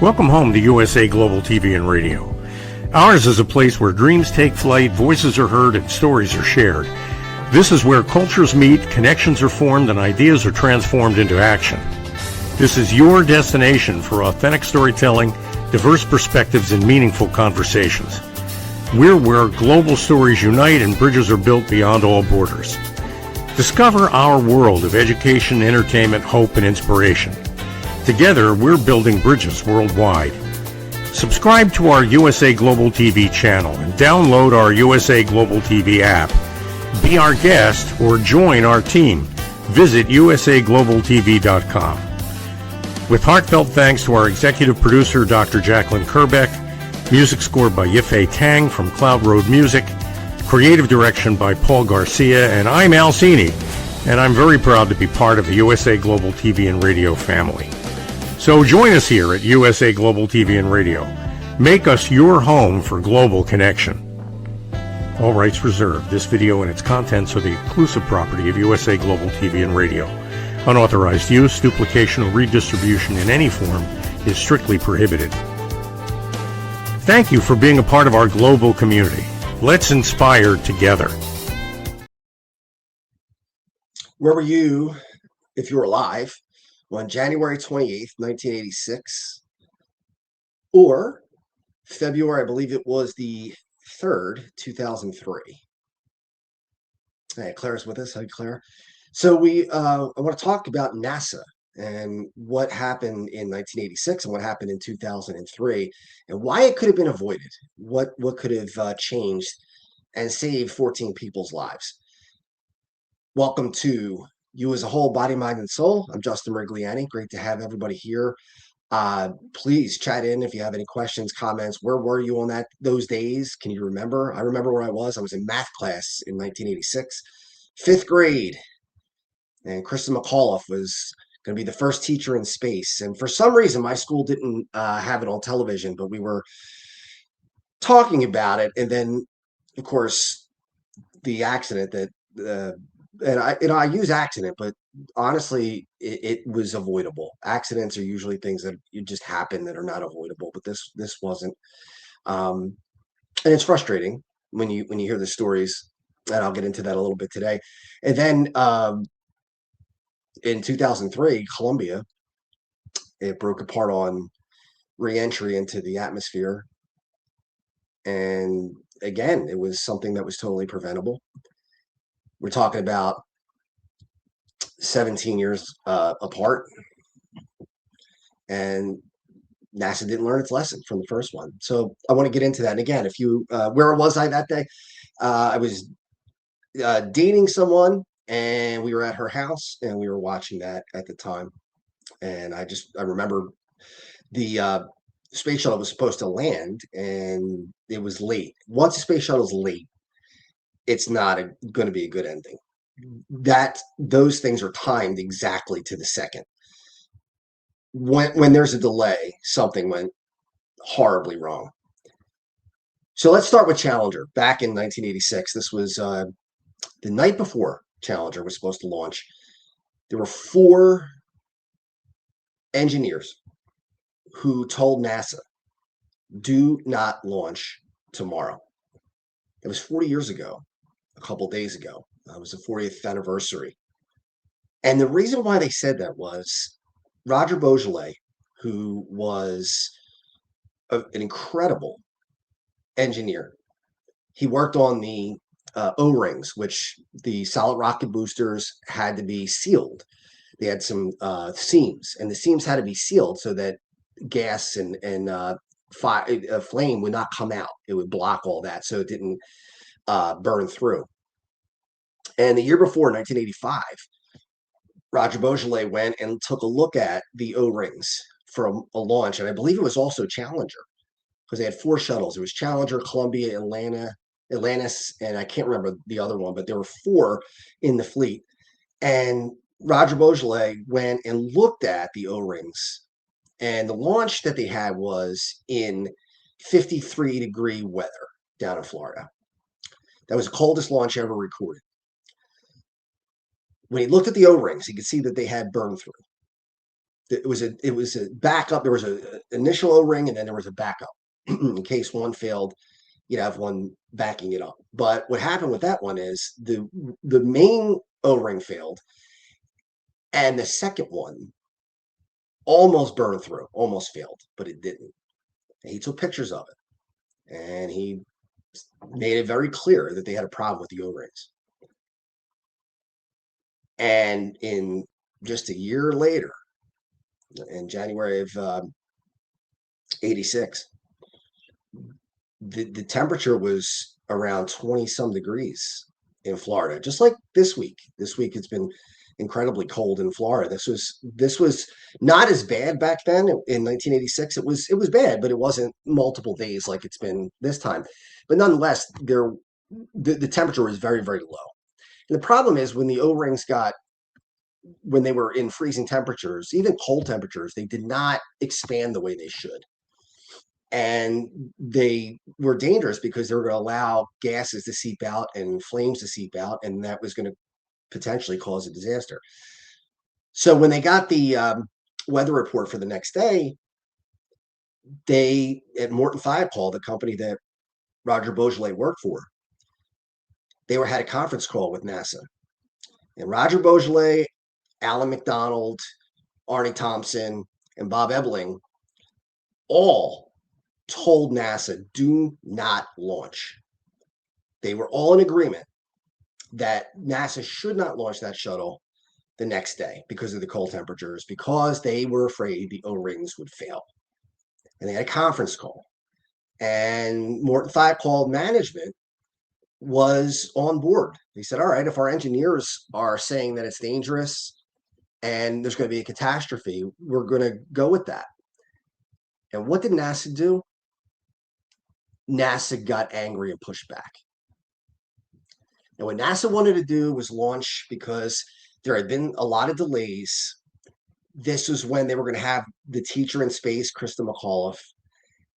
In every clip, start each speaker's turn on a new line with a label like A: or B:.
A: Welcome home to USA Global TV and Radio. Ours is a place where dreams take flight, voices are heard, and stories are shared. This is where cultures meet, connections are formed, and ideas are transformed into action. This is your destination for authentic storytelling, diverse perspectives, and meaningful conversations. We're where global stories unite and bridges are built beyond all borders. Discover our world of education, entertainment, hope, and inspiration. Together, we're building bridges worldwide. Subscribe to our USA Global TV channel and download our USA Global TV app. Be our guest or join our team. Visit usaglobaltv.com. With heartfelt thanks to our executive producer, Dr. Jacalyn Kerbeck, music scored by Yifei Tang from Cloud Road Music, creative direction by Paul Garcia, and I'm Al Cini, and I'm very proud to be part of the USA Global TV and Radio family. So join us here at USA Global TV and Radio. Make us your home for global connection. All rights reserved. This video and its contents are the exclusive property of USA Global TV and Radio. Unauthorized use, duplication, or redistribution in any form is strictly prohibited. Thank you for being a part of our global community. Let's inspire together.
B: Where were you if you were alive on January 28th, 1986, or February, I believe it was the 3rd, 2003. Hey, Claire's with us. Hi, Claire. So I want to talk about NASA and what happened in 1986 and what happened in 2003 and why it could have been avoided. What could have changed and saved 14 people's lives. Welcome to You as a Whole, Body, Mind, and Soul. I'm Justin Rigliani. Great to have everybody here. Please chat in if you have any questions, comments. Where were you on those days? Can you remember? I remember where I was. I was in math class in 1986, 5th grade. And Kristen McAuliffe was going to be the first teacher in space. And for some reason, my school didn't have it on television, but we were talking about it. And then, of course, the accident that I use accident, but honestly, it was avoidable. Accidents are usually things that you just happen that are not avoidable, but this wasn't. And it's frustrating when you hear the stories, and I'll get into that a little bit today. And then in 2003, Columbia, it broke apart on re-entry into the atmosphere, and again, it was something that was totally preventable. We're talking about 17 years apart, and NASA didn't learn its lesson from the first one. So I want to get into that. And again, if you, where was I that day? I was dating someone, and we were at her house, and we were watching that at the time. And I remember the space shuttle was supposed to land, and it was late. Once the space shuttle is late, it's not going to be a good ending. Those things are timed exactly to the second. When there's a delay, something went horribly wrong. So let's start with Challenger. Back in 1986, this was the night before Challenger was supposed to launch. There were 4 engineers who told NASA, do not launch tomorrow. It was 40 years ago, a couple days ago. It was the 40th anniversary. And the reason why they said that was Roger Beaujolais, who was an incredible engineer. He worked on the O-rings, which the solid rocket boosters had to be sealed. They had some seams, and the seams had to be sealed so that gas and flame would not come out. It would block all that so it didn't burn through. And the year before, 1985, Roger Beaujolais went and took a look at the O-rings for a launch. And I believe it was also Challenger, because they had 4 shuttles. It was Challenger, Columbia, Atlantis, and I can't remember the other one, but there were 4 in the fleet. And Roger Beaujolais went and looked at the O-rings. And the launch that they had was in 53-degree weather down in Florida. That was the coldest launch ever recorded. When he looked at the O-rings, he could see that they had burn through. it was a backup. There was a initial O-ring, and then there was a backup in case one failed. You'd have one backing it up. But what happened with that one is the main O-ring failed, and the second one almost burned through, almost failed, but it didn't. And he took pictures of it, and he made it very clear that they had a problem with the O-rings. And in just a year later, in January of '86, the temperature was around 20 some degrees in Florida, just like this week. This week it's been incredibly cold in Florida. This was not as bad back then in 1986. It was bad, but it wasn't multiple days like it's been this time. But nonetheless, the temperature was very, very low. And the problem is when the O-rings when they were in freezing temperatures, even cold temperatures, they did not expand the way they should. And they were dangerous because they were going to allow gases to seep out and flames to seep out, and that was going to potentially cause a disaster. So when they got the weather report for the next day, they at Morton Thiokol, the company that Roger Boisjoly worked for, they had a conference call with NASA, and Roger Boisjoly, Alan McDonald, Arnie Thompson, and Bob Ebling all told NASA, do not launch. They were all in agreement that NASA should not launch that shuttle the next day because of the cold temperatures, because they were afraid the O-rings would fail. And they had a conference call. And Morton Thiokol management was on board. They said, all right, if our engineers are saying that it's dangerous and there's going to be a catastrophe, we're going to go with that. And what did NASA do? NASA got angry and pushed back. And what NASA wanted to do was launch because there had been a lot of delays. This was when they were going to have the teacher in space, Krista McAuliffe.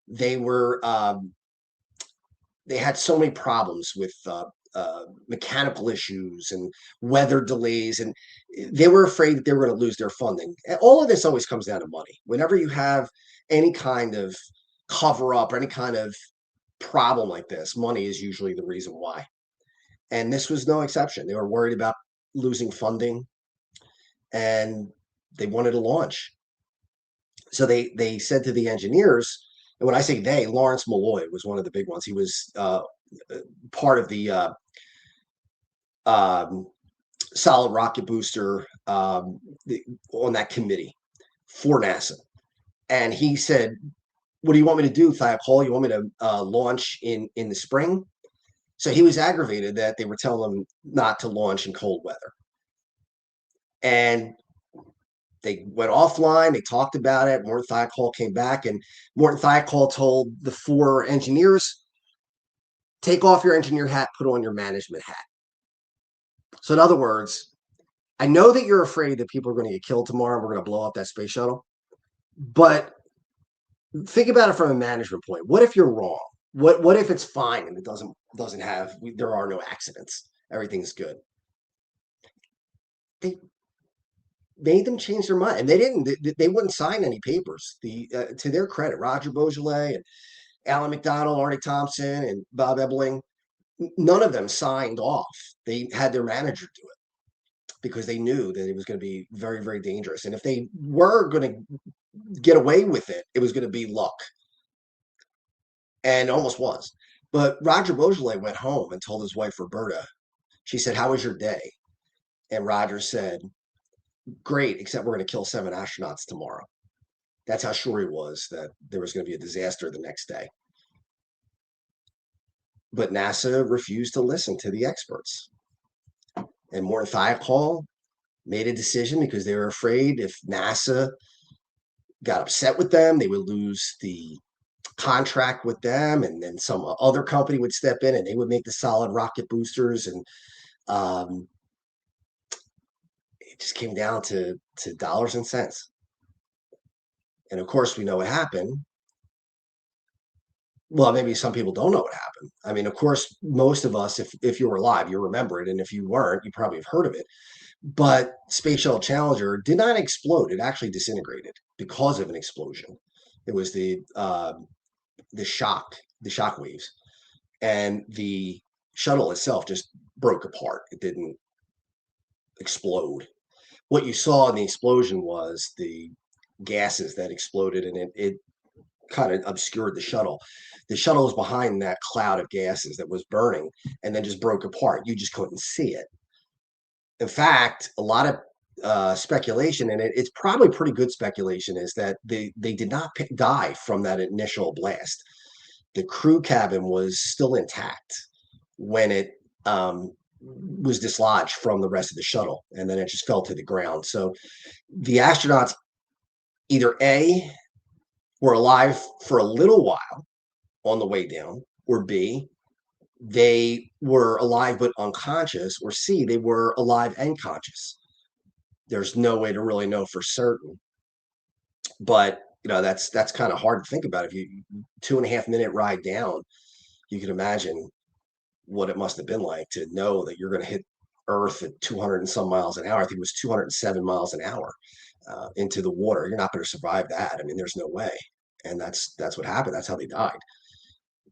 B: They had so many problems with mechanical issues and weather delays, and they were afraid that they were going to lose their funding. And all of this always comes down to money. Whenever you have any kind of cover up or any kind of problem like this, money is usually the reason why. And this was no exception. They were worried about losing funding, and they wanted to launch. So they said to the engineers, and when I say they, Lawrence Malloy was one of the big ones. He was part of the solid rocket booster on that committee for NASA. And he said, what do you want me to do, Thiokol? You want me to launch in the spring? So he was aggravated that they were telling him not to launch in cold weather. And they went offline. They talked about it. Morton Thiokol came back, and Morton Thiokol told the 4 engineers, take off your engineer hat, put on your management hat. So in other words, I know that you're afraid that people are going to get killed tomorrow and we're going to blow up that space shuttle, but think about it from a management point. What if you're wrong? What if it's fine and it doesn't have, there are no accidents, everything's good? They made them change their mind, and they wouldn't sign any papers. To their credit, Roger Boisjoly and Alan McDonald, Arnie Thompson, and Bob Ebling, none of them signed off. They had their manager do it because they knew that it was going to be very, very dangerous. And if they were going to get away with it, it was going to be luck. And almost was. But Roger Boisjoly went home and told his wife, Roberta, she said, how was your day? And Roger said, great, except we're going to kill 7 astronauts tomorrow. That's how sure he was that there was going to be a disaster the next day. But NASA refused to listen to the experts. And Morton Thiokol made a decision because they were afraid if NASA got upset with them, they would lose the contract with them, and then some other company would step in and they would make the solid rocket boosters. And it just came down to dollars and cents. And of course, we know what happened. Well, maybe some people don't know what happened. I mean, of course, most of us, if you were alive, you remember it, and if you weren't, you probably have heard of it. But Space Shuttle Challenger did not explode; it actually disintegrated because of an explosion. It was the shock, the shock waves, and the shuttle itself just broke apart. It didn't explode. What you saw in the explosion was the gases that exploded, and it kind of obscured the shuttle. The shuttle was behind that cloud of gases that was burning and then just broke apart. You just couldn't see it. In fact, a lot of speculation, and it's probably pretty good speculation, is that they did not die from that initial blast. The crew cabin was still intact when it was dislodged from the rest of the shuttle, and then it just fell to the ground. So the astronauts either A, were alive for a little while on the way down, or B, they were alive but unconscious, or C, they were alive and conscious. There's no way to really know for certain. But that's kind of hard to think about. If you 2.5 minute ride down, you can imagine what it must have been like to know that you're going to hit Earth at 200 and some miles an hour. I think it was 207 miles an hour into the water. You're not going to survive that. I mean, there's no way. And that's what happened. That's how they died,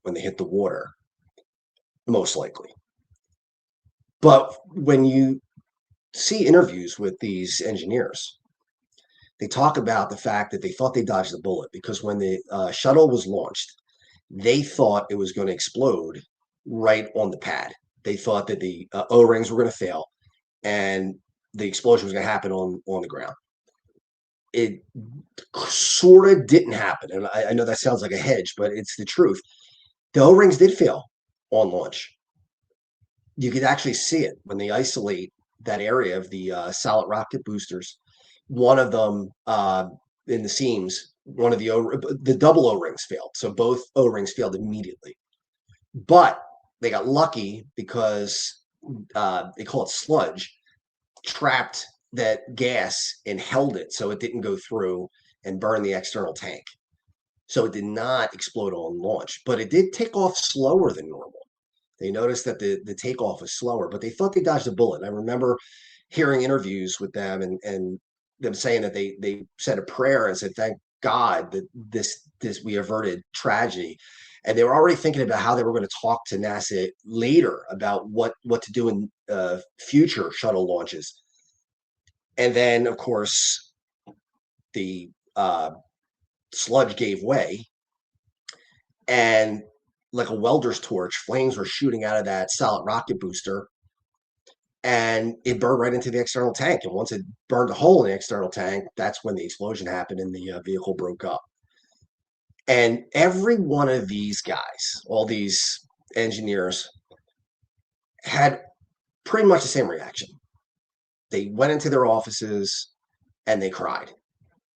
B: when they hit the water, most likely. But when you see interviews with these engineers, they talk about the fact that they thought they dodged the bullet because when the shuttle was launched, they thought it was going to explode right on the pad. They thought that the O-rings were going to fail and the explosion was going to happen on the ground. It sort of didn't happen. And I know that sounds like a hedge, but it's the truth. The O-rings did fail on launch. You could actually see it when they isolate that area of the solid rocket boosters. One of them in the seams, one of the double O-rings failed. So both O-rings failed immediately. But they got lucky because they call it sludge, trapped that gas and held it so it didn't go through and burn the external tank. So it did not explode on launch, but it did take off slower than normal. They noticed that the takeoff was slower, but they thought they dodged a bullet. I remember hearing interviews with them and them saying that they said a prayer and said, "Thank God that this we averted tragedy." And they were already thinking about how they were going to talk to NASA later about what to do in future shuttle launches. And then, of course, the sludge gave way, and like a welder's torch, flames were shooting out of that solid rocket booster, and it burned right into the external tank. And once it burned a hole in the external tank, that's when the explosion happened and the vehicle broke up. And every one of these guys, all these engineers, had pretty much the same reaction. They went into their offices and they cried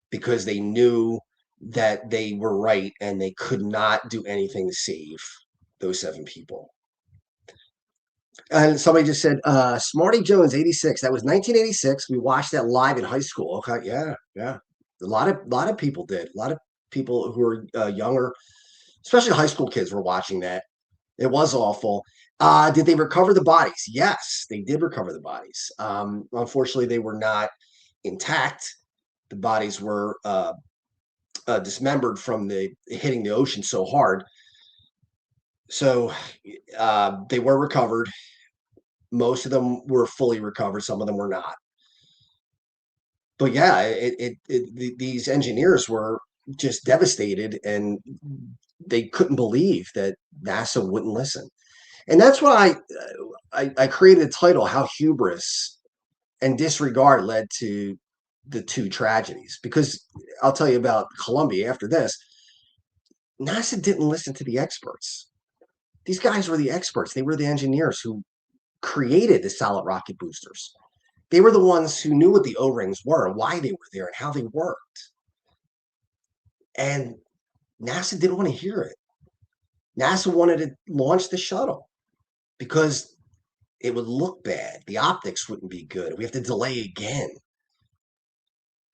B: because they knew that they were right and they could not do anything to save those 7 people. And somebody just said, Smarty Jones, 86. That was 1986. We watched that live in high school. Okay, yeah. A lot of people did. A lot of people who were younger, especially high school kids, were watching that. It was awful. Did they recover the bodies? Yes, they did recover the bodies. Unfortunately, they were not intact. The bodies were dismembered from the hitting the ocean so hard. So they were recovered. Most of them were fully recovered. Some of them were not. But yeah, these engineers were just devastated, and they couldn't believe that NASA wouldn't listen. And that's why I created a title, How Hubris and Disregard Led to the Two Tragedies. Because I'll tell you about Columbia after this. NASA didn't listen to the experts. These guys were the experts. They were the engineers who created the solid rocket boosters. They were the ones who knew what the O-rings were and why they were there and how they worked. And NASA didn't want to hear it. NASA wanted to launch the shuttle because it would look bad. The optics wouldn't be good. We have to delay again.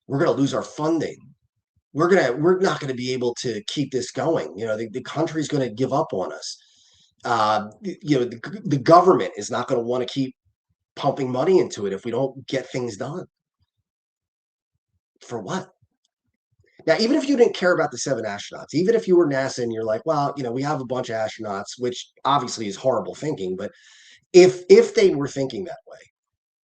B: We're going to lose our funding. we're not going to be able to keep this going. The country's going to give up on us. The government is not going to want to keep pumping money into it if we don't get things done. For what? Now, even if you didn't care about the 7 astronauts, even if you were NASA and you're like, well, we have a bunch of astronauts, which obviously is horrible thinking, but if they were thinking that way,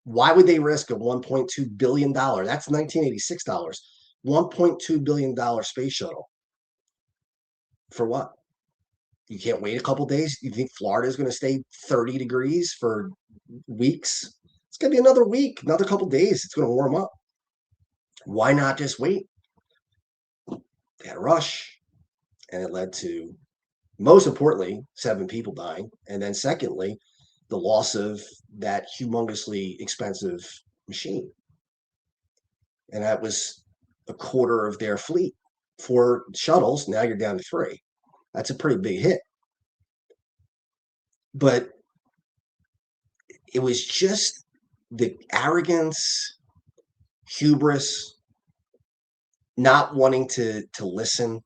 B: why would they risk a $1.2 billion? That's 1986 dollars, $1.2 billion space shuttle. For what? You can't wait a couple days? You think Florida is going to stay 30 degrees for weeks? It's going to be another week, another couple days. It's going to warm up. Why not just wait? They had a rush, and it led to, most importantly, 7 people dying. And then secondly, the loss of that humongously expensive machine. And that was a quarter of their fleet. 4 shuttles, now you're down to 3. That's a pretty big hit. But it was just the arrogance, hubris, not wanting to listen,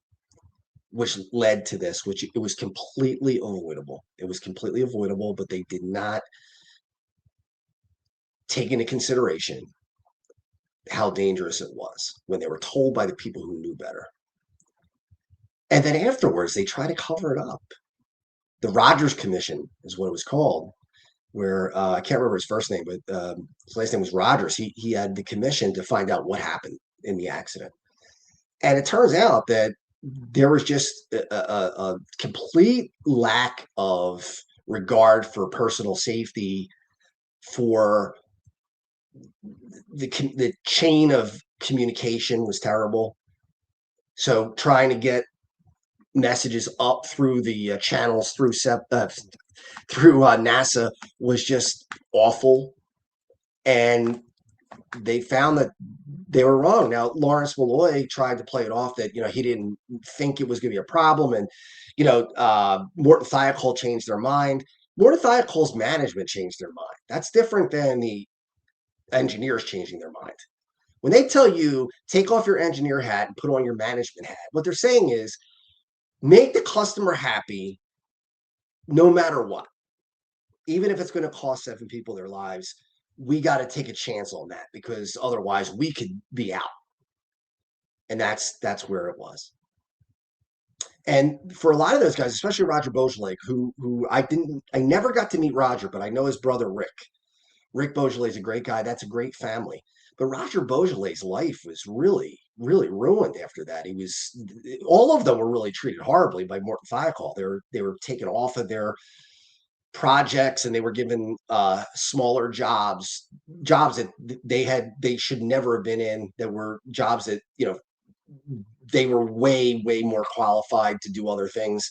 B: which led to this, which it was completely avoidable. It was completely avoidable, but they did not take into consideration how dangerous it was when they were told by the people who knew better. And then afterwards, they try to cover it up. The Rogers Commission is what it was called, where I can't remember his first name, but his last name was Rogers. He had the commission to find out what happened in the accident. And it turns out that there was just a complete lack of regard for personal safety, for the chain of communication was terrible. So trying to get messages up through the channels through NASA was just awful. And they found that they were wrong. Now, Lawrence Malloy tried to play it off that, he didn't think it was going to be a problem. And, Morton Thiokol changed their mind. Morton Thiokol's management changed their mind. That's different than the engineers changing their mind. When they tell you, take off your engineer hat and put on your management hat, what they're saying is, make the customer happy no matter what. Even if it's going to cost 7 people their lives, we got to take a chance on that, because otherwise we could be out. And that's where it was. And for a lot of those guys, especially Roger Beaujolais, who I never got to meet Roger, but I know his brother Rick. Rick Beaujolais is a great guy. That's a great family. But Roger Beaujolais' life was really, really ruined after that. All of them were really treated horribly by Morton Thiokol. They were taken off of their projects, and they were given smaller jobs that they should never have been in. That were jobs that they were way, way more qualified to do other things.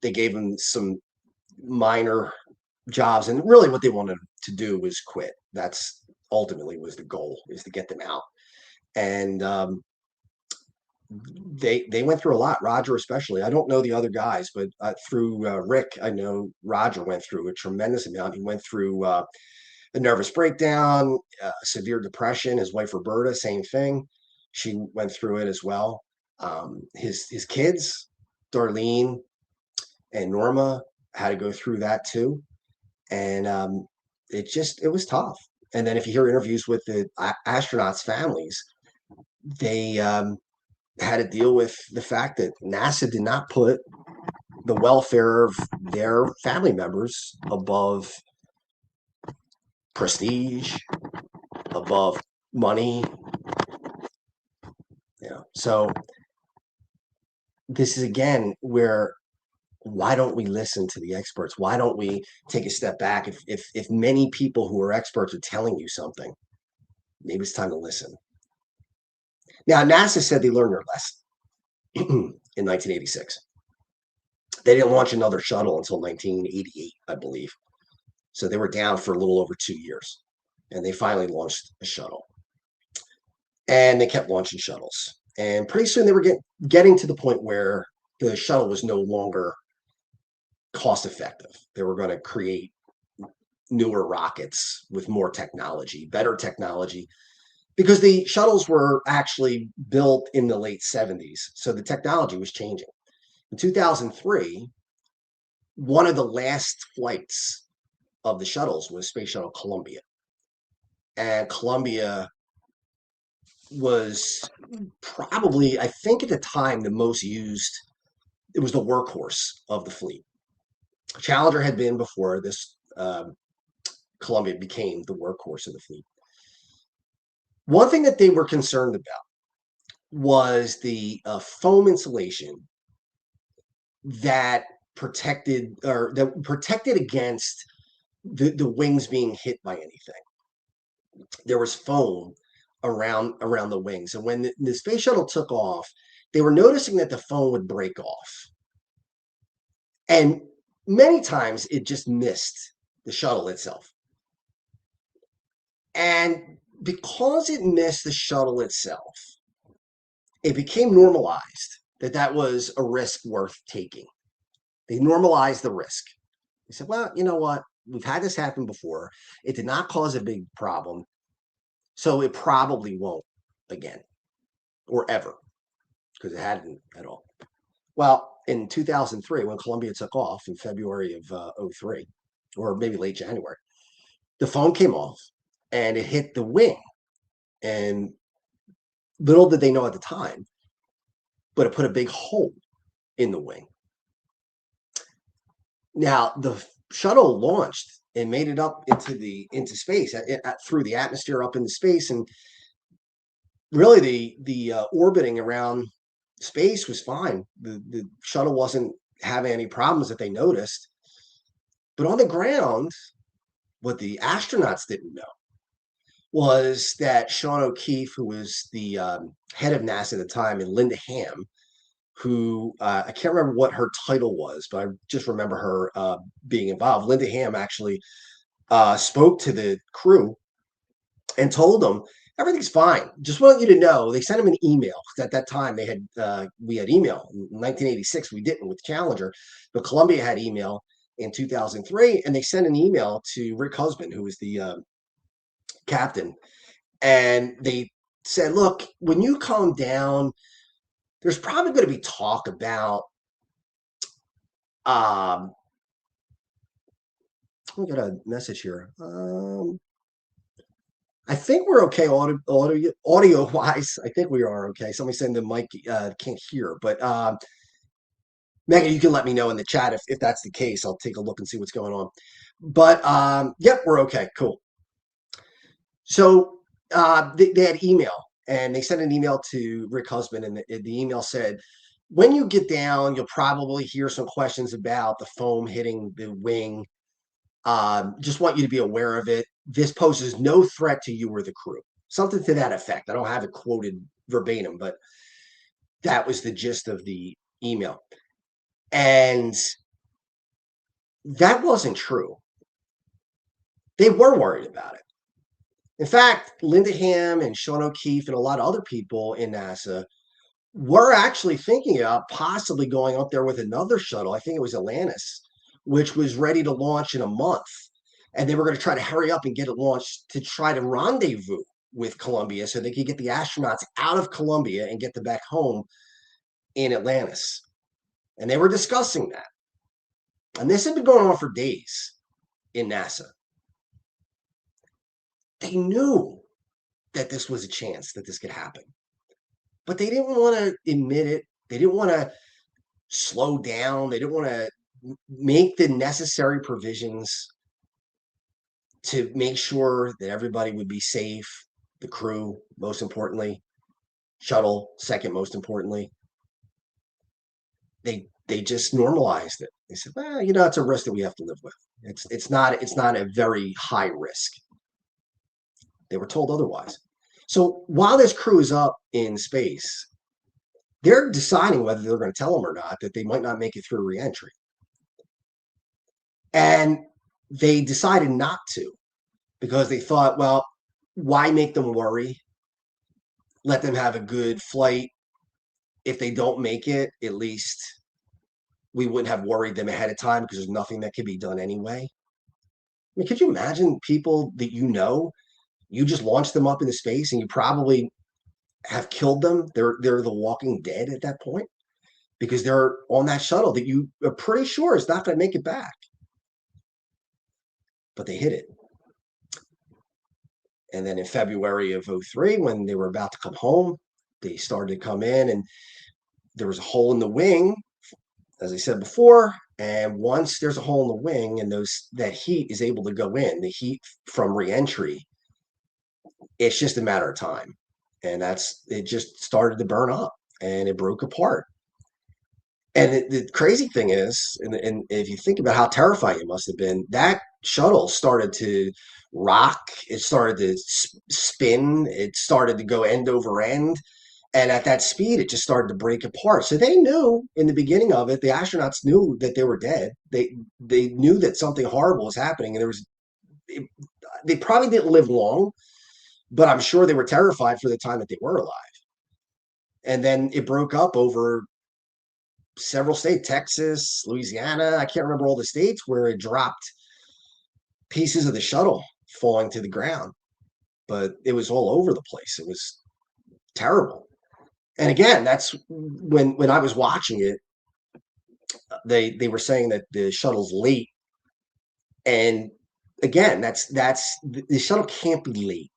B: They gave them some minor jobs, and really what they wanted to do was quit. That's ultimately was the goal, is to get them out. And they went through a lot, Roger especially. I don't know the other guys, but through Rick, I know Roger went through a tremendous amount. He went through a nervous breakdown, severe depression. His wife Roberta, same thing. She went through it as well. His kids, Darlene and Norma, had to go through that too. And it was tough. And then if you hear interviews with the astronauts' families, they had to deal with the fact that NASA did not put the welfare of their family members above prestige, above money. So this is again where, why don't we listen to the experts? Why don't we take a step back? If many people who are experts are telling you something, maybe it's time to listen. Now, NASA said they learned their lesson in 1986. They didn't launch another shuttle until 1988, I believe. So they were down for a little over 2 years, and they finally launched a shuttle. And they kept launching shuttles. And pretty soon they were getting to the point where the shuttle was no longer cost effective. They were going to create newer rockets with more technology, better technology. because the shuttles were actually built in the late 70s. So the technology was changing. In 2003, one of the last flights of the shuttles was Space Shuttle Columbia. And Columbia was probably, I think at the time, the most used. It was the workhorse of the fleet. Challenger had been before this. Columbia became the workhorse of the fleet. One thing that they were concerned about was the foam insulation that protected against the wings being hit by anything. There was foam around the wings, and when the space shuttle took off, they were noticing that the foam would break off, and many times it just missed the shuttle itself. And because it missed the shuttle itself, it became normalized that was a risk worth taking. They normalized the risk. They said, well, you know what? We've had this happen before. It did not cause a big problem, so it probably won't again or ever, because it hadn't at all. Well, in 2003, when Columbia took off in February of 2003, or maybe late January, the foam came off and it hit the wing. And little did they know at the time, but it put a big hole in the wing. Now, the shuttle launched and made it up into space through the atmosphere up into space, and really the orbiting around space was fine. The shuttle wasn't having any problems that they noticed. But on the ground, what the astronauts didn't know was that Sean O'Keefe, who was the head of NASA at the time, and Linda Ham, who I can't remember what her title was, but I just remember her being involved. Linda Ham actually spoke to the crew and told them everything's fine. Just want you to know, they sent him an email. At that time, we had email. In 1986, we didn't with Challenger, but Columbia had email in 2003, and they sent an email to Rick Husband, who was the captain, and they said, look, when you calm down, there's probably going to be talk about we got a message here. I think we're okay audio wise. I think we are okay. Somebody saying the mic can't hear, but Megan, you can let me know in the chat if that's the case. I'll take a look and see what's going on. But yep, we're okay. Cool. So they had email, and they sent an email to Rick Husband, and the email said, when you get down, you'll probably hear some questions about the foam hitting the wing. Just want you to be aware of it. This poses no threat to you or the crew. Something to that effect. I don't have it quoted verbatim, but that was the gist of the email. And that wasn't true. They were worried about it. In fact, Linda Ham and Sean O'Keefe and a lot of other people in NASA were actually thinking about possibly going up there with another shuttle. I think it was Atlantis, which was ready to launch in a month. And they were going to try to hurry up and get it launched to try to rendezvous with Columbia so they could get the astronauts out of Columbia and get them back home in Atlantis. And they were discussing that. And this had been going on for days in NASA. They knew that this was a chance that this could happen, but they didn't want to admit it. They didn't want to slow down. They didn't want to make the necessary provisions to make sure that everybody would be safe. The crew, most importantly, shuttle, second most importantly. They just normalized it. They said, well, it's a risk that we have to live with. It's not a very high risk. They were told otherwise. So while this crew is up in space, they're deciding whether they're going to tell them or not that they might not make it through reentry. And they decided not to, because they thought, well, why make them worry? Let them have a good flight. If they don't make it, at least we wouldn't have worried them ahead of time, because there's nothing that can be done anyway. I mean, could you imagine people that You just launch them up into space and you probably have killed them. They're the walking dead at that point because they're on that shuttle that you are pretty sure is not going to make it back. But they hit it. And then in February of 03, when they were about to come home, they started to come in and there was a hole in the wing, as I said before. And once there's a hole in the wing and that heat is able to go in, the heat from reentry, it's just a matter of time. And it just started to burn up and it broke apart. And the crazy thing is, and if you think about how terrifying it must have been, that shuttle started to rock. It started to spin. It started to go end over end. And at that speed, it just started to break apart. So they knew in the beginning of it, the astronauts knew that they were dead. They knew that something horrible was happening. And they probably didn't live long, but I'm sure they were terrified for the time that they were alive. And then it broke up over several states, Texas, Louisiana. I can't remember all the states where it dropped pieces of the shuttle falling to the ground, but it was all over the place. It was terrible. And again, that's when I was watching it, they were saying that the shuttle's late. And again, that's the shuttle can't be late.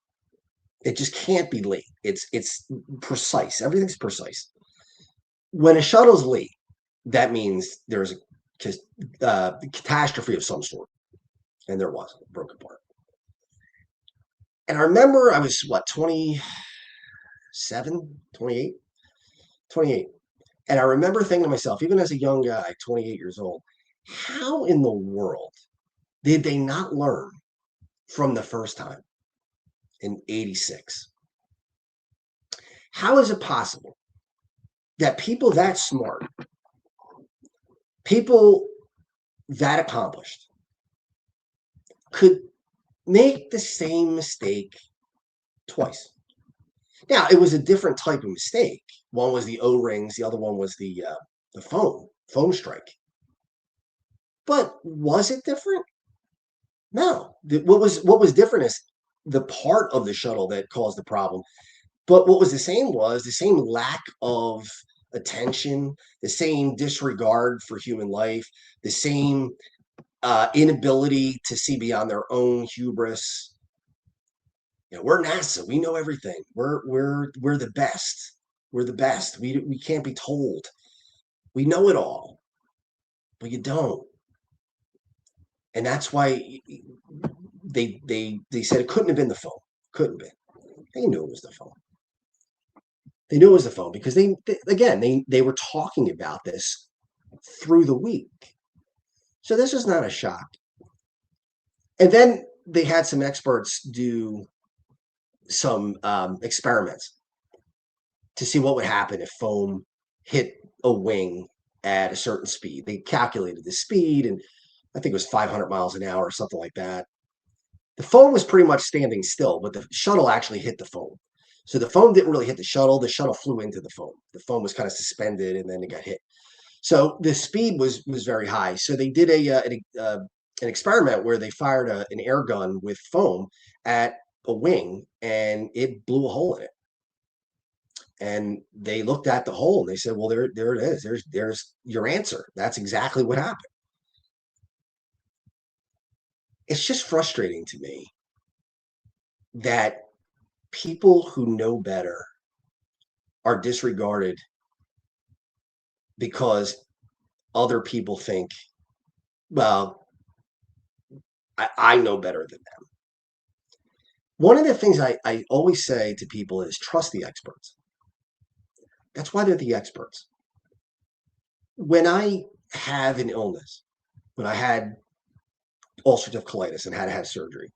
B: It just can't be late. It's precise. Everything's precise. When a shuttle's late, that means there's a catastrophe of some sort. And there was. It broke apart. And I remember I was, 27, 28? 28. And I remember thinking to myself, even as a young guy, 28 years old, how in the world did they not learn from the first time in 86? How is it possible that people that smart, people that accomplished, could make the same mistake twice? Now, it was a different type of mistake. One was the O-rings, the other one was the foam strike. But was it different? No. What was different is the part of the shuttle that caused the problem. But what was the same lack of attention, the same disregard for human life, the same inability to see beyond their own hubris. We're NASA. We know everything. We're the best. We're the best. We can't be told. We know it all, but you don't. And that's why they said it couldn't have been the phone. Couldn't have been. They knew it was the phone. They knew it was the phone because they were talking about this through the week. So this is not a shock. And then they had some experts do some experiments to see what would happen if foam hit a wing at a certain speed. They calculated the speed, and I think it was 500 miles an hour or something like that. The foam was pretty much standing still, but the shuttle actually hit the foam. So the foam didn't really hit the shuttle. The shuttle flew into the foam. The foam was kind of suspended, and then it got hit. So the speed was very high. So they did an experiment where they fired an air gun with foam at a wing, and it blew a hole in it. And they looked at the hole and they said, "Well, there it is. There's your answer. That's exactly what happened." It's just frustrating to me that people who know better are disregarded because other people think, well, I know better than them. One of the things I always say to people is trust the experts. That's why they're the experts. When I have an illness, when I had ulcerative colitis and had to have surgery,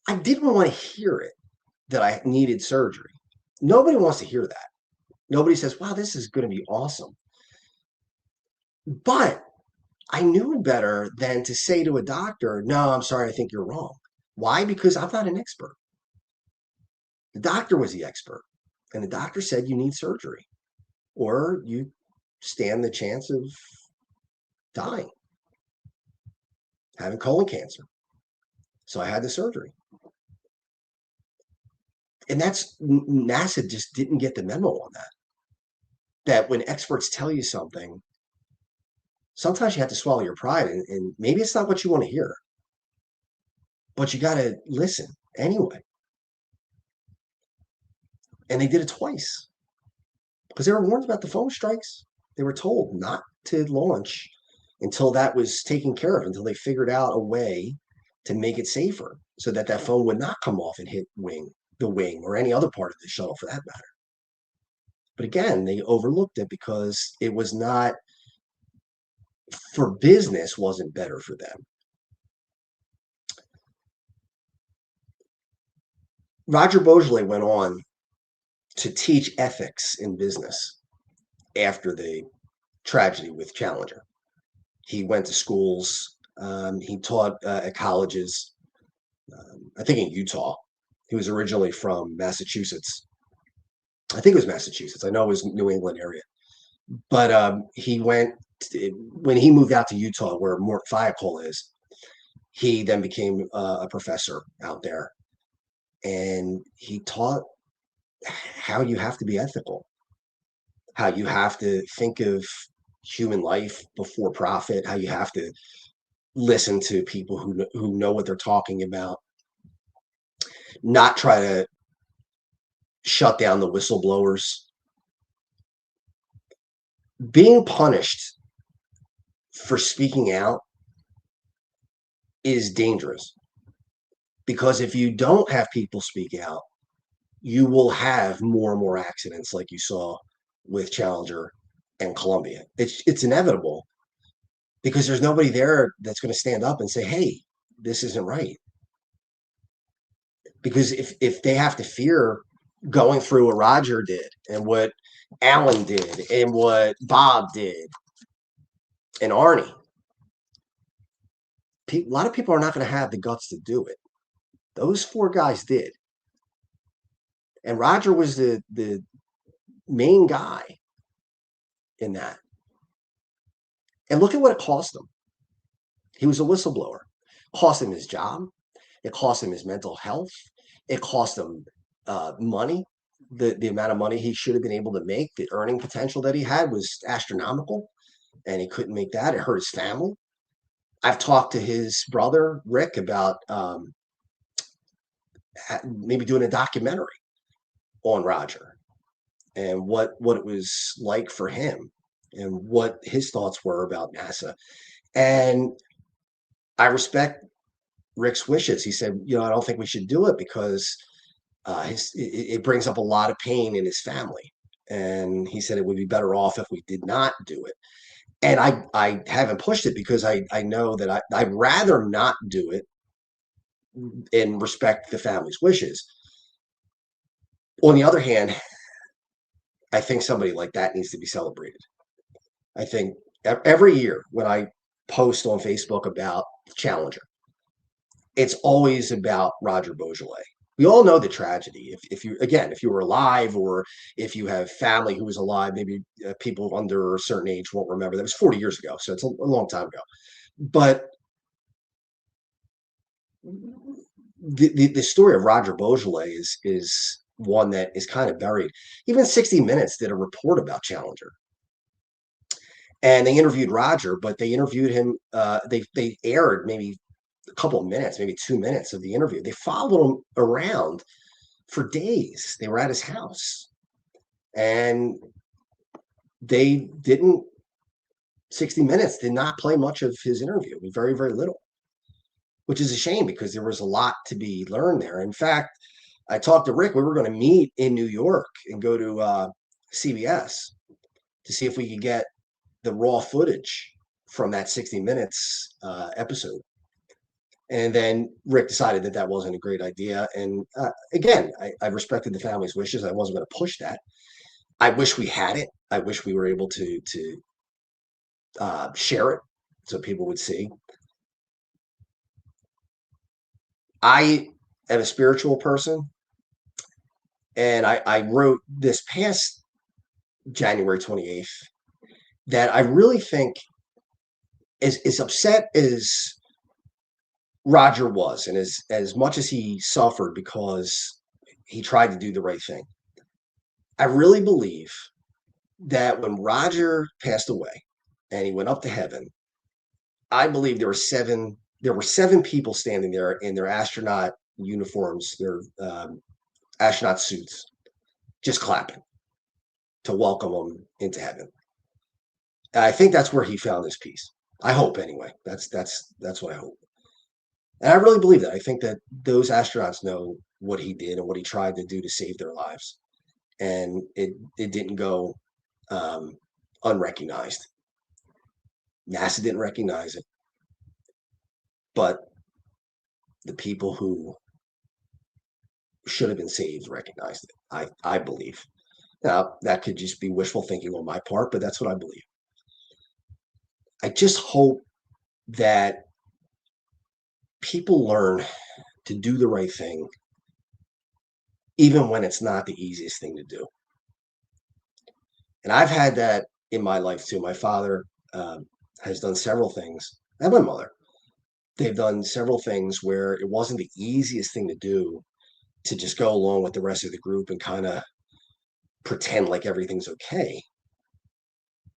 B: I didn't want to hear it that I needed surgery. Nobody wants to hear that. Nobody says, wow, this is going to be awesome. But I knew better than to say to a doctor, no, I'm sorry, I think you're wrong. Why? Because I'm not an expert. The doctor was the expert. And the doctor said you need surgery or you stand the chance of dying, having colon cancer. So I had the surgery. And that's NASA just didn't get the memo on that. That when experts tell you something, sometimes you have to swallow your pride, and maybe it's not what you want to hear, but you got to listen anyway. And they did it twice because they were warned about the phone strikes. They were told not to launch until that was taken care of, until they figured out a way to make it safer so that that phone would not come off and hit the wing, or any other part of the shuttle for that matter. But again, they overlooked it because it was not for business, wasn't better for them. Roger Boisjoly went on to teach ethics in business after the tragedy with Challenger. He went to schools. He taught at colleges, I think in Utah. He was originally from Massachusetts. I think it was Massachusetts. I know it was New England area. But he went, when he moved out to Utah, where Mort Fiacol is, he then became a professor out there. And he taught how you have to be ethical, how you have to think of human life before profit, how you have to listen to people who know what they're talking about, not try to shut down the whistleblowers. Being punished for speaking out is dangerous, because if you don't have people speak out, you will have more and more accidents like you saw with Challenger and Columbia. It's inevitable, because there's nobody there that's going to stand up and say, hey, this isn't right. Because if they have to fear going through what Roger did and what Alan did and what Bob did and Arnie, a lot of people are not going to have the guts to do it. Those four guys did. And Roger was the main guy in that. And look at what it cost him. He was a whistleblower. It cost him his job. It cost him his mental health. It cost him money. The amount of money he should have been able to make, the earning potential that he had was astronomical, and he couldn't make that. It hurt his family. I've talked to his brother, Rick, about maybe doing a documentary on Roger and what it was like for him and what his thoughts were about NASA. And I respect Rick's wishes. He said, I don't think we should do it because it brings up a lot of pain in his family. And he said it would be better off if we did not do it. And I haven't pushed it because I know that I'd rather not do it and respect the family's wishes. On the other hand, I think somebody like that needs to be celebrated. I think every year when I post on Facebook about Challenger, it's always about Roger Boisjoly. We all know the tragedy. If you were alive, or if you have family who was alive, maybe people under a certain age won't remember. That was 40 years ago, so it's a long time ago. But the story of Roger Boisjoly is one that is kind of buried. Even 60 Minutes did a report about Challenger, and they interviewed Roger, but they interviewed him. They aired maybe a couple of minutes, maybe 2 minutes of the interview. They followed him around for days. They were at his house, and 60 Minutes did not play much of his interview, very, very little, which is a shame because there was a lot to be learned there. In fact, I talked to Rick. We were going to meet in New York and go to CBS to see if we could get the raw footage from that 60 Minutes episode. And then Rick decided that wasn't a great idea. And again, I respected the family's wishes. I wasn't going to push that. I wish we had it. I wish we were able to share it so people would see. I am a spiritual person. And I wrote this past January 28th that I really think, as upset as Roger was, and as much as he suffered because he tried to do the right thing. I really believe that when Roger passed away and he went up to heaven, I believe there were seven people standing there in their astronaut uniforms, their astronaut suits, just clapping to welcome him into heaven. And I think that's where he found his peace. I hope anyway. That's what I hope. And I really believe that. I think that those astronauts know what he did and what he tried to do to save their lives. And it didn't go unrecognized. NASA didn't recognize it, but the people who should have been saved recognized it. I believe. Now, that could just be wishful thinking on my part, but that's what I believe. I just hope that people learn to do the right thing, even when it's not the easiest thing to do. And I've had that in my life too. My father has done several things, and my mother. They've done several things where it wasn't the easiest thing to do to just go along with the rest of the group and kind of pretend like everything's okay,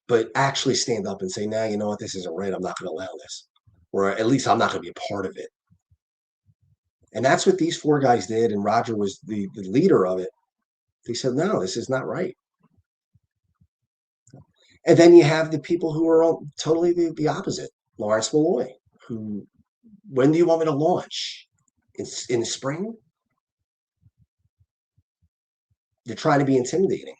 B: but actually stand up and say, nah, you know what, this isn't right. I'm not going to allow this. Or at least I'm not going to be a part of it. And that's what these four guys did. And Roger was the leader of it. They said, no, this is not right. And then you have the people who are all totally the opposite. Lawrence Malloy, who, when do you want me to launch? It's in the spring? They're trying to be intimidating,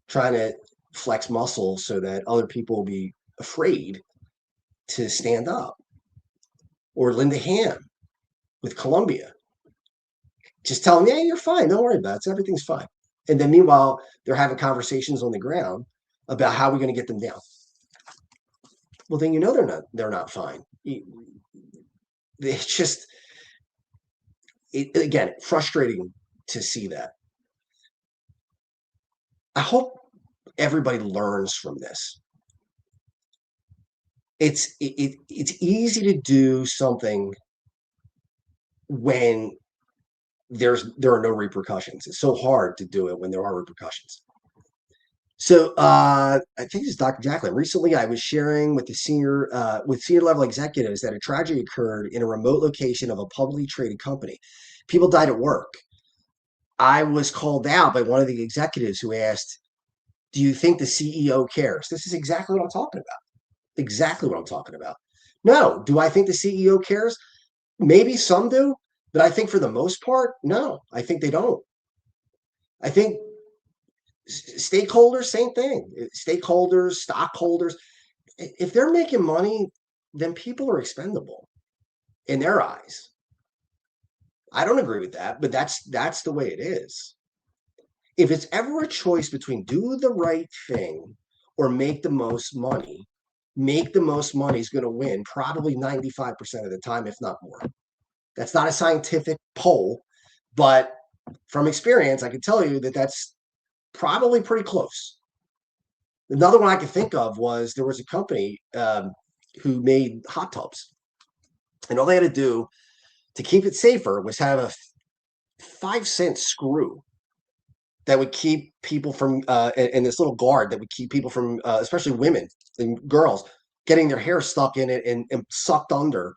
B: trying to flex muscle so that other people will be afraid to stand up. Or Linda Ham with Columbia. Just tell them, yeah, you're fine. Don't worry about it. Everything's fine. And then meanwhile, they're having conversations on the ground about how we're going to get them down. Well, then you know they're not fine. It's just again frustrating to see that. I hope everybody learns from this. It's easy to do something when there are no repercussions. It's so hard to do it when there are repercussions. So I think it's Dr. Jacalyn. Recently, I was sharing with senior level executives that a tragedy occurred in a remote location of a publicly traded company. People died at work. I was called out by one of the executives who asked, "Do you think the CEO cares?" This is exactly what I'm talking about. Exactly what I'm talking about. No. Do I think the CEO cares? Maybe some do, but I think for the most part, no. I think they don't. I think stakeholders, same thing. Stakeholders, stockholders, if they're making money, then people are expendable in their eyes. I don't agree with that, but that's the way it is. If it's ever a choice between do the right thing or make the most money is going to win probably 95% of the time, if not more. That's not a scientific poll, but from experience, I can tell you that that's probably pretty close. Another one I could think of was there was a company who made hot tubs, and all they had to do to keep it safer was have a 5-cent screw that would keep people from, and this little guard that would keep people from, especially women and girls, getting their hair stuck in it and sucked under.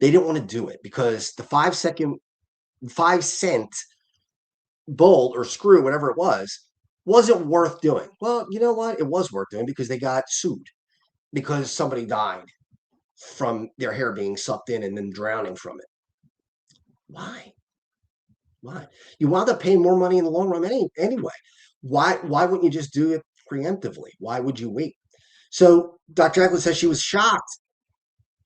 B: They didn't want to do it because the 5-cent bolt or screw, whatever it wasn't worth doing. Well, you know what? It was worth doing because they got sued because somebody died from their hair being sucked in and then drowning from it. Why? You wound up paying more money in the long run anyway. Why wouldn't you just do it preemptively? Why would you wait? So Dr. Jacalyn says she was shocked.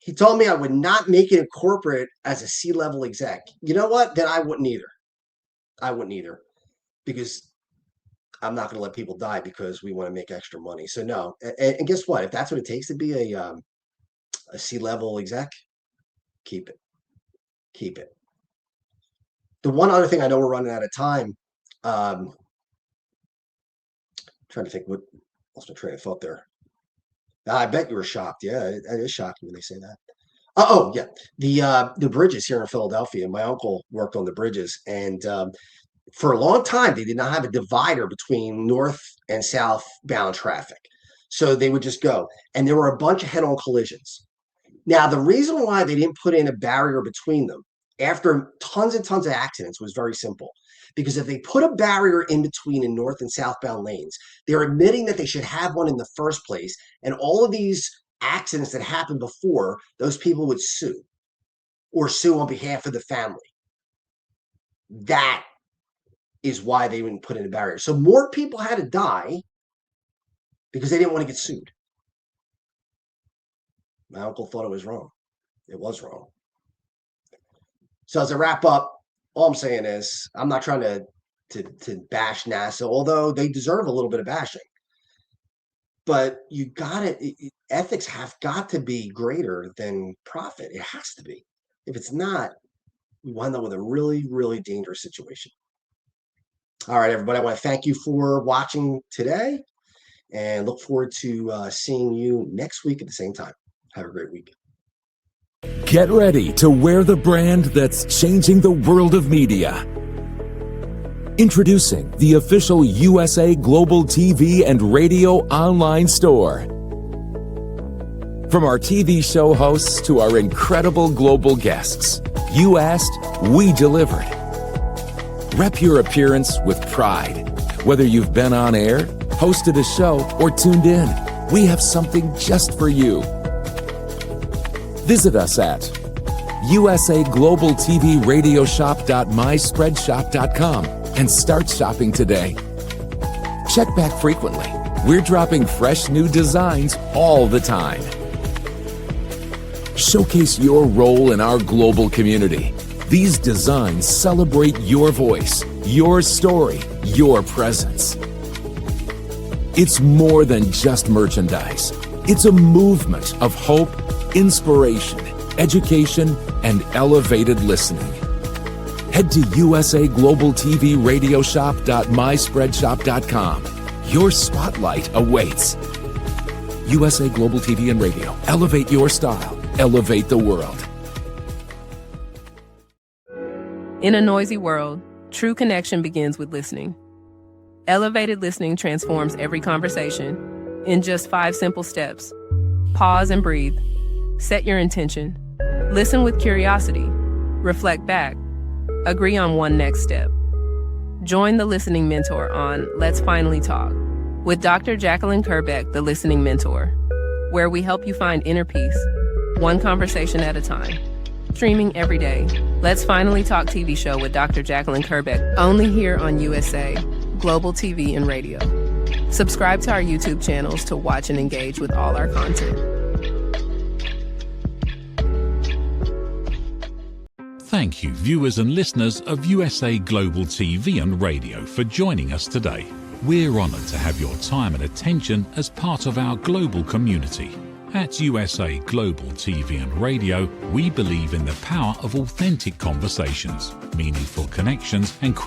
B: He told me I would not make it in corporate as a C-level exec. You know what? Then I wouldn't either. Because I'm not going to let people die because we want to make extra money. So no. And guess what? If that's what it takes to be a C-level exec, keep it. The one other thing, I know we're running out of time. Trying to think what lost my train of thought there. I bet you were shocked. Yeah, it is shocking when they say that. Oh, yeah. The bridges here in Philadelphia, my uncle worked on the bridges, and for a long time they did not have a divider between north and southbound traffic. So they would just go, and there were a bunch of head-on collisions. Now, the reason why they didn't put in a barrier between them after tons and tons of accidents was very simple. Because if they put a barrier in between in north and southbound lanes, they're admitting that they should have one in the first place. And all of these accidents that happened before, those people would sue or sue on behalf of the family. That is why they didn't put in a barrier. So more people had to die because they didn't want to get sued. My uncle thought it was wrong. It was wrong. So as I wrap up, all I'm saying is I'm not trying to bash NASA, although they deserve a little bit of bashing. But you got it. Ethics have got to be greater than profit. It has to be. If it's not, we wind up with a really, really dangerous situation. All right, everybody. I want to thank you for watching today, and look forward to seeing you next week at the same time. Have a great week.
C: Get ready to wear the brand that's changing the world of media. Introducing the official USA Global TV and Radio online store. From our TV show hosts to our incredible global guests, you asked, we delivered. Rep your appearance with pride. Whether you've been on air, hosted a show, or tuned in, we have something just for you. Visit us at usaglobaltvradioshoп.myspreadshop.com and start shopping today. Check back frequently. We're dropping fresh new designs all the time. Showcase your role in our global community. These designs celebrate your voice, your story, your presence. It's more than just merchandise. It's a movement of hope, inspiration, education, and elevated listening. Head to usaglobaltvradioshoп.myspreadshop.com. Your spotlight awaits. USA Global TV and Radio. Elevate your style. Elevate the world.
D: In a noisy world, true connection begins with listening. Elevated listening transforms every conversation in just 5 simple steps. Pause and breathe. Set your intention. Listen with curiosity. Reflect back. Agree on one next step. Join the Listening Mentor on Let's Finally Talk with Dr. Jacalyn Kerbeck, the Listening Mentor, where we help you find inner peace, one conversation at a time. Streaming every day. Let's Finally Talk TV show with Dr. Jacalyn Kerbeck, only here on USA Global TV and Radio. Subscribe to our YouTube channels to watch and engage with all our content.
E: Thank you, viewers and listeners of USA Global TV and Radio, for joining us today. We're honoured to have your time and attention as part of our global community. At USA Global TV and Radio, we believe in the power of authentic conversations, meaningful connections, and creativity.